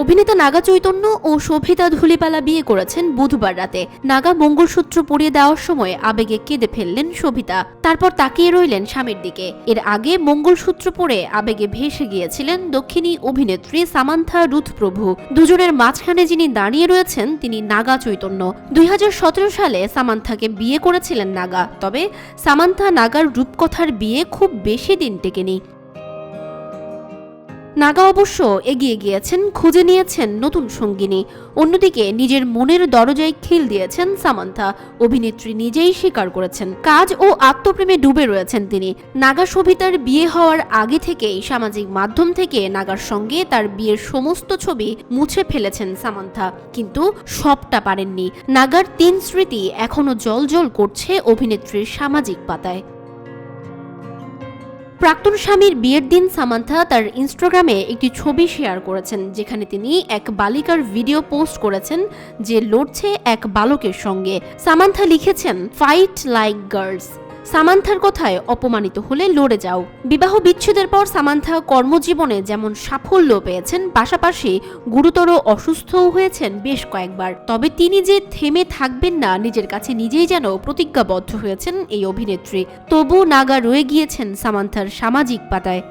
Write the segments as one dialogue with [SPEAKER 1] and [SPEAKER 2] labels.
[SPEAKER 1] অভিনেতা নাগা চৈতন্য ও শোভিতা ধূলিপালা বিয়ে করেছেন বুধবার রাতে। নাগা মঙ্গলসূত্র পরিয়ে দেওয়ার সময় আবেগে কেঁদে ফেললেন শোভিতা, তারপর তাকিয়ে রইলেন স্বামীর দিকে। এর আগে মঙ্গলসূত্র পরে আবেগে ভেসে গিয়েছিলেন দক্ষিণী অভিনেত্রী সামান্থা রুথ প্রভু। দুজনের মাঝখানে যিনি দাঁড়িয়ে রয়েছেন তিনি নাগা চৈতন্য। 2017 সালে সামান্থাকে বিয়ে করেছিলেন নাগা, তবে সামান্থা নাগার রূপকথার বিয়ে খুব বেশি দিন টেকেনি। নাগা অবশ্য এগিয়ে গিয়েছেন, খুঁজে নিয়েছেন নতুন সঙ্গিনী। অন্যদিকে নিজের মনের দরজায় খিল দিয়েছেন সামান্থা। অভিনেত্রী নিজেই স্বীকার করেছেন কাজ ও আত্মপ্রেমে ডুবে রয়েছেন তিনি। নাগা শোভিতার বিয়ে হওয়ার আগে থেকেই সামাজিক মাধ্যম থেকে নাগার সঙ্গে তার বিয়ের সমস্ত ছবি মুছে ফেলেছেন সামান্থা, কিন্তু সবটা পারেননি। নাগার 3 স্মৃতি এখনো জ্বলজ্বল করছে অভিনেত্রীর সামাজিক পাতায়। প্রাক্তন স্বামীর বিয়ের দিন সামান্থা তার ইনস্টাগ্রামে একটি ছবি শেয়ার করেছেন, যেখানে তিনি এক বালিকার ভিডিও পোস্ট করেছেন যে লড়ছে এক বালকের সঙ্গে। সামান্থা লিখেছেন, ফাইট লাইক গার্লস। সামান্থার কথায় অপমানিত হলে লড়ে যাও। বিবাহ বিচ্ছেদের পর সামান্থা কর্মজীবনে যেমন সাফল্য পেয়েছেন, পাশাপাশি গুরুতর অসুস্থও হয়েছেন বেশ কয়েকবার। তবে তিনি যে থেমে থাকবেন না, নিজের কাছে নিজেই যেন প্রতিজ্ঞাবদ্ধ হয়েছেন এই অভিনেত্রী। তবু নাগা রয়ে গিয়েছেন সামান্থার সামাজিক পাতায়।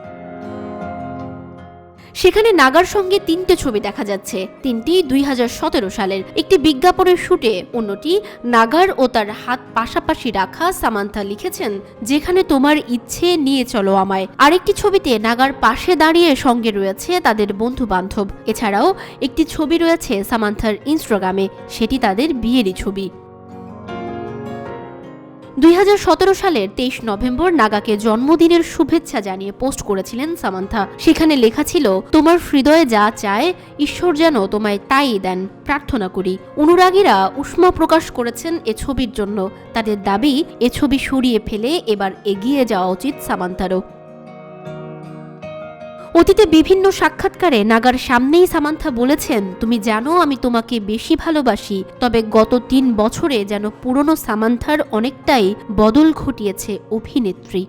[SPEAKER 1] সেখানে নাগার সঙ্গে 3টে ছবি দেখা যাচ্ছে। 3টি 2017 সালের। একটি বিজ্ঞাপনের শুটে, অন্যটি নাগার ও তার হাত পাশাপাশি রাখা। সামান্থা লিখেছেন, যেখানে তোমার ইচ্ছে নিয়ে চলো আমায়। আরেকটি ছবিতে নাগার পাশে দাঁড়িয়ে সঙ্গে রয়েছে তাদের বন্ধু বান্ধব। এছাড়াও একটি ছবি রয়েছে সামান্থার ইনস্টাগ্রামে, সেটি তাদের বিয়েরই ছবি। 2017 সালের 23 নভেম্বর নাগাকে জন্মদিনের শুভেচ্ছা জানিয়ে পোস্ট করেছিলেন সামান্থা। সেখানে লেখা ছিল, তোমার হৃদয়ে যা চায় ঈশ্বর যেন তোমায় তাই দেন, প্রার্থনা করি। অনুরাগীরা উষ্মা প্রকাশ করেছেন এ ছবির জন্য। তাদের দাবি, এ ছবি সরিয়ে ফেলে এবার এগিয়ে যাওয়া উচিত সামান্থারও। অতীতে বিভিন্ন সাক্ষাৎকারে নাগার সামনেই সামান্থা বলেছেন, তুমি জানো আমি তোমাকে বেশি ভালোবাসি। তবে গত 3 বছরে যেন পুরনো সামান্থার অনেকটাই বদল ঘটিয়েছে অভিনেত্রী।